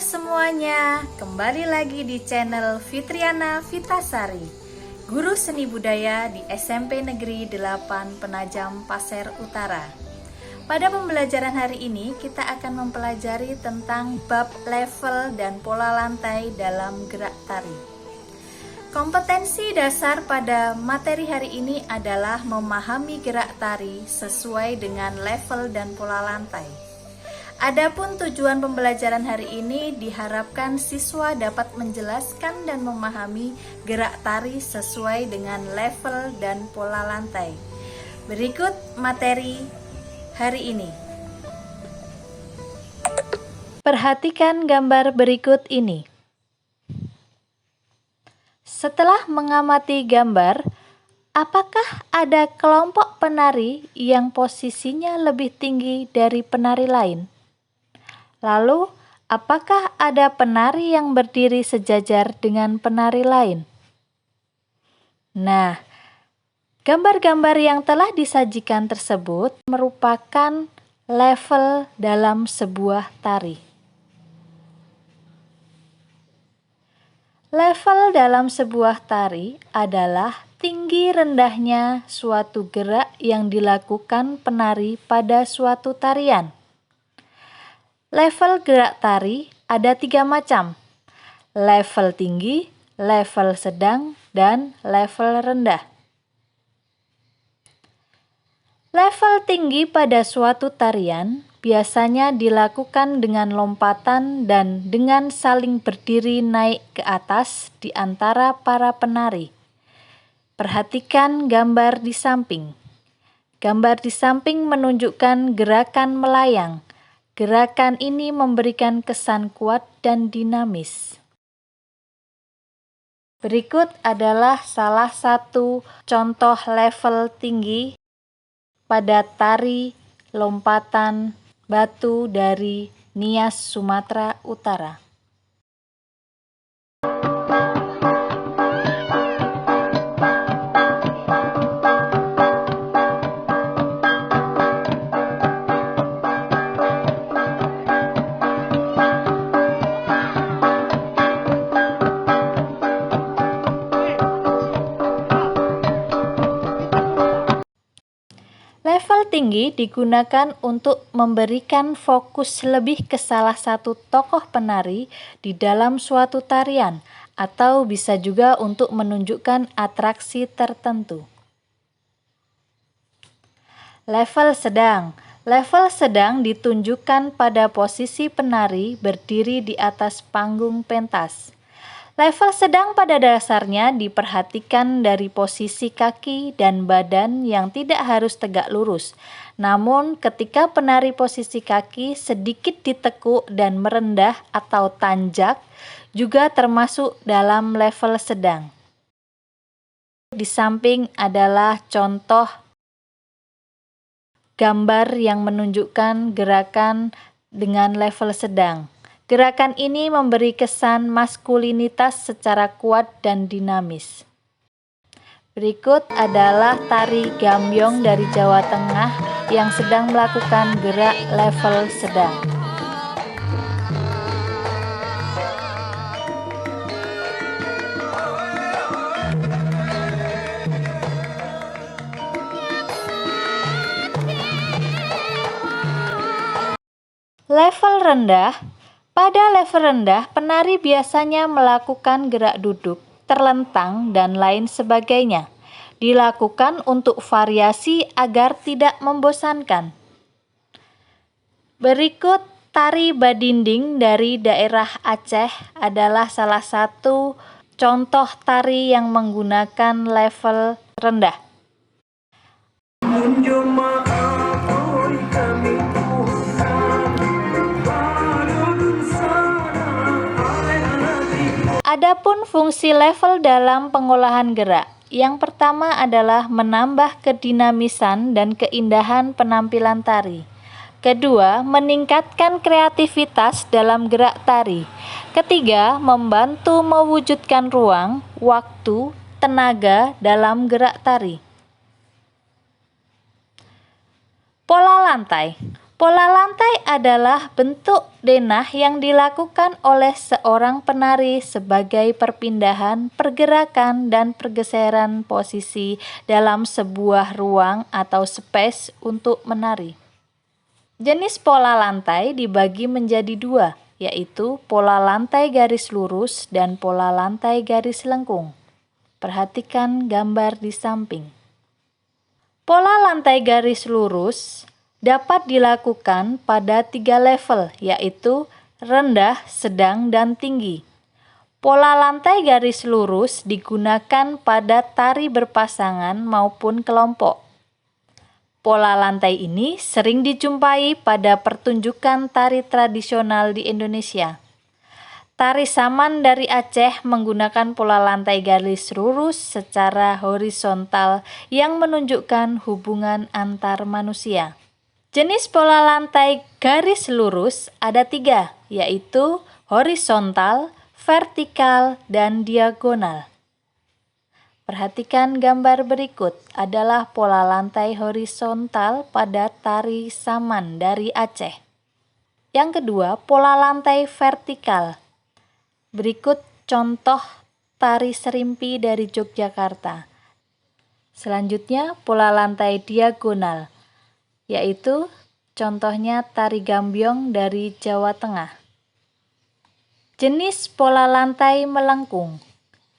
semuanya, kembali lagi di channel Fitriana Vitasari, Guru Seni Budaya di SMP Negeri 8 Penajam Pasir Utara. Pada pembelajaran hari ini kita akan mempelajari tentang bab level dan pola lantai dalam gerak tari. Kompetensi dasar pada materi hari ini adalah memahami gerak tari sesuai dengan level dan pola lantai. Adapun tujuan pembelajaran hari ini diharapkan siswa dapat menjelaskan dan memahami gerak tari sesuai dengan level dan pola lantai. Berikut materi hari ini. Perhatikan gambar berikut ini. Setelah mengamati gambar, apakah ada kelompok penari yang posisinya lebih tinggi dari penari lain? Lalu, apakah ada penari yang berdiri sejajar dengan penari lain? Nah, gambar-gambar yang telah disajikan tersebut merupakan level dalam sebuah tari. Level dalam sebuah tari adalah tinggi rendahnya suatu gerak yang dilakukan penari pada suatu tarian. Level gerak tari ada 3 macam, level tinggi, level sedang, dan level rendah. Level tinggi pada suatu tarian biasanya dilakukan dengan lompatan dan dengan saling berdiri naik ke atas di antara para penari. Perhatikan gambar di samping. Gambar di samping menunjukkan gerakan melayang. Gerakan ini memberikan kesan kuat dan dinamis. Berikut adalah salah satu contoh level tinggi pada tari lompatan batu dari Nias, Sumatera Utara. Level tinggi digunakan untuk memberikan fokus lebih ke salah satu tokoh penari di dalam suatu tarian, atau bisa juga untuk menunjukkan atraksi tertentu. Level sedang. Level sedang ditunjukkan pada posisi penari berdiri di atas panggung pentas. Level sedang pada dasarnya diperhatikan dari posisi kaki dan badan yang tidak harus tegak lurus. Namun ketika penari posisi kaki sedikit ditekuk dan merendah atau tanjak juga termasuk dalam level sedang. Di samping adalah contoh gambar yang menunjukkan gerakan dengan level sedang. Gerakan ini memberi kesan maskulinitas secara kuat dan dinamis. Berikut adalah tari gambyong dari Jawa Tengah yang sedang melakukan gerak level sedang. Level rendah. Pada level rendah, penari biasanya melakukan gerak duduk, terlentang, dan lain sebagainya. Dilakukan untuk variasi agar tidak membosankan. Berikut tari badinding dari daerah Aceh adalah salah satu contoh tari yang menggunakan level rendah. Adapun fungsi level dalam pengolahan gerak, yang pertama adalah menambah kedinamisan dan keindahan penampilan tari. Kedua, meningkatkan kreativitas dalam gerak tari. Ketiga, membantu mewujudkan ruang, waktu, tenaga dalam gerak tari. Pola lantai. Pola lantai adalah bentuk denah yang dilakukan oleh seorang penari sebagai perpindahan, pergerakan, dan pergeseran posisi dalam sebuah ruang atau space untuk menari. Jenis pola lantai dibagi menjadi dua, yaitu pola lantai garis lurus dan pola lantai garis lengkung. Perhatikan gambar di samping. Pola lantai garis lurus dapat dilakukan pada 3 level, yaitu rendah, sedang, dan tinggi. Pola lantai garis lurus digunakan pada tari berpasangan maupun kelompok. Pola lantai ini sering dijumpai pada pertunjukan tari tradisional di Indonesia. Tari Saman dari Aceh menggunakan pola lantai garis lurus secara horizontal yang menunjukkan hubungan antar manusia. Jenis pola lantai garis lurus ada 3, yaitu horizontal, vertikal, dan diagonal. Perhatikan gambar berikut adalah pola lantai horizontal pada tari Saman dari Aceh. Yang kedua, pola lantai vertikal. Berikut contoh tari serimpi dari Yogyakarta. Selanjutnya, pola lantai diagonal, yaitu contohnya tari Gambyong dari Jawa Tengah. Jenis pola lantai melengkung.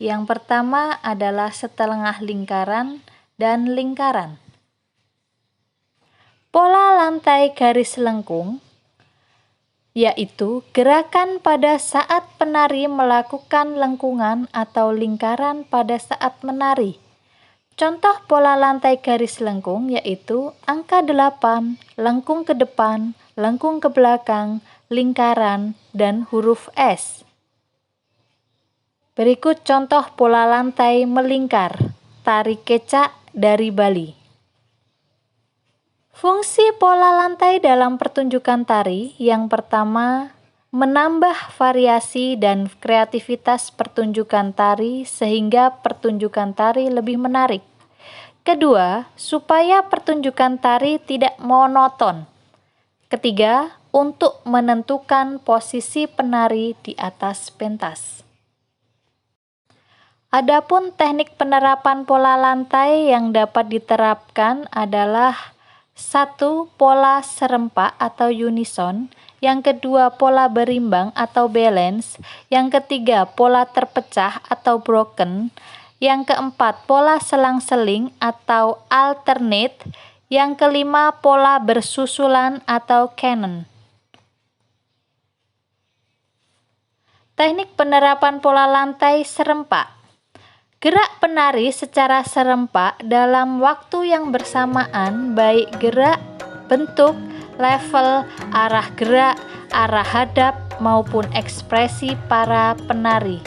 Yang pertama adalah setengah lingkaran dan lingkaran. Pola lantai garis lengkung, yaitu gerakan pada saat penari melakukan lengkungan atau lingkaran pada saat menari. Contoh pola lantai garis lengkung yaitu angka 8, lengkung ke depan, lengkung ke belakang, lingkaran, dan huruf S. Berikut contoh pola lantai melingkar, tari kecak dari Bali. Fungsi pola lantai dalam pertunjukan tari yang pertama, menambah variasi dan kreativitas pertunjukan tari sehingga pertunjukan tari lebih menarik. Kedua, supaya pertunjukan tari tidak monoton. Ketiga, untuk menentukan posisi penari di atas pentas. Adapun teknik penerapan pola lantai yang dapat diterapkan adalah 1. Pola serempak atau unison, yang kedua pola berimbang atau balance, yang ketiga pola terpecah atau broken, yang keempat pola selang-seling atau alternate, yang kelima pola bersusulan atau canon. Teknik penerapan pola lantai serempak. Gerak penari secara serempak dalam waktu yang bersamaan, baik gerak, bentuk, level, arah gerak, arah hadap, maupun ekspresi para penari.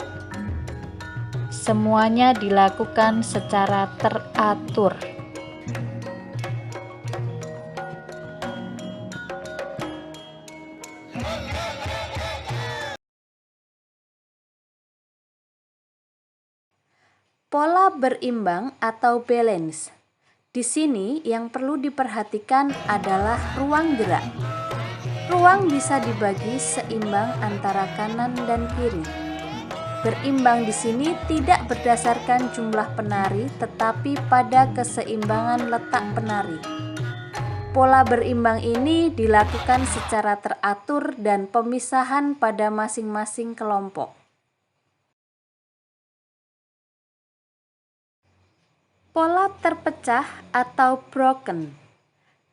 Semuanya dilakukan secara teratur. Pola berimbang atau balance. Di sini yang perlu diperhatikan adalah ruang gerak. Ruang bisa dibagi seimbang antara kanan dan kiri. Berimbang di sini tidak berdasarkan jumlah penari, tetapi pada keseimbangan letak penari. Pola berimbang ini dilakukan secara teratur dan pemisahan pada masing-masing kelompok. Pola terpecah atau broken.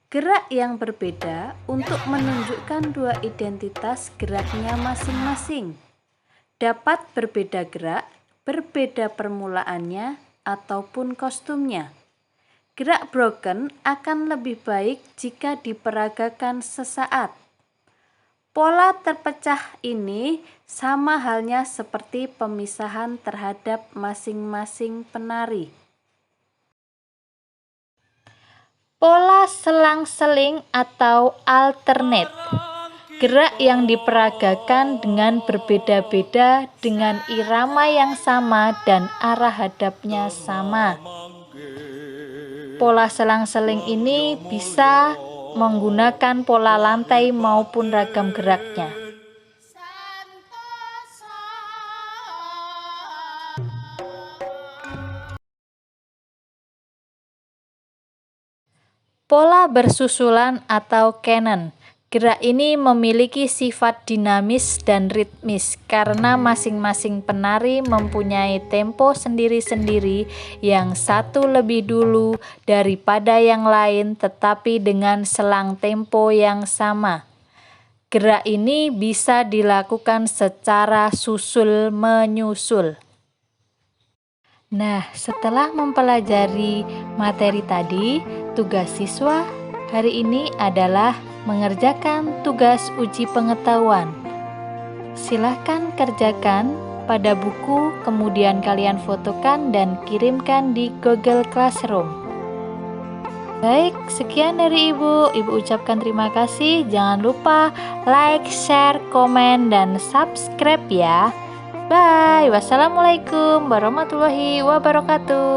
Gerak yang berbeda untuk menunjukkan dua identitas geraknya masing-masing. Dapat berbeda gerak, berbeda permulaannya, ataupun kostumnya. Gerak broken akan lebih baik jika diperagakan sesaat. Pola terpecah ini sama halnya seperti pemisahan terhadap masing-masing penari. Pola selang-seling atau alternate. Gerak yang diperagakan dengan berbeda-beda dengan irama yang sama dan arah hadapnya sama. Pola selang-seling ini bisa menggunakan pola lantai maupun ragam geraknya. Pola bersusulan atau canon. Gerak ini memiliki sifat dinamis dan ritmis karena masing-masing penari mempunyai tempo sendiri-sendiri, yang satu lebih dulu daripada yang lain tetapi dengan selang tempo yang sama. Gerak ini bisa dilakukan secara susul-menyusul. Nah, setelah mempelajari materi tadi, tugas siswa hari ini adalah mengerjakan tugas uji pengetahuan. Silahkan kerjakan pada buku, kemudian kalian fotokan dan kirimkan di Google Classroom. Baik, sekian dari Ibu. Ibu ucapkan terima kasih. Jangan lupa like, share, komen, dan subscribe ya. Bye. Wassalamualaikum warahmatullahi wabarakatuh.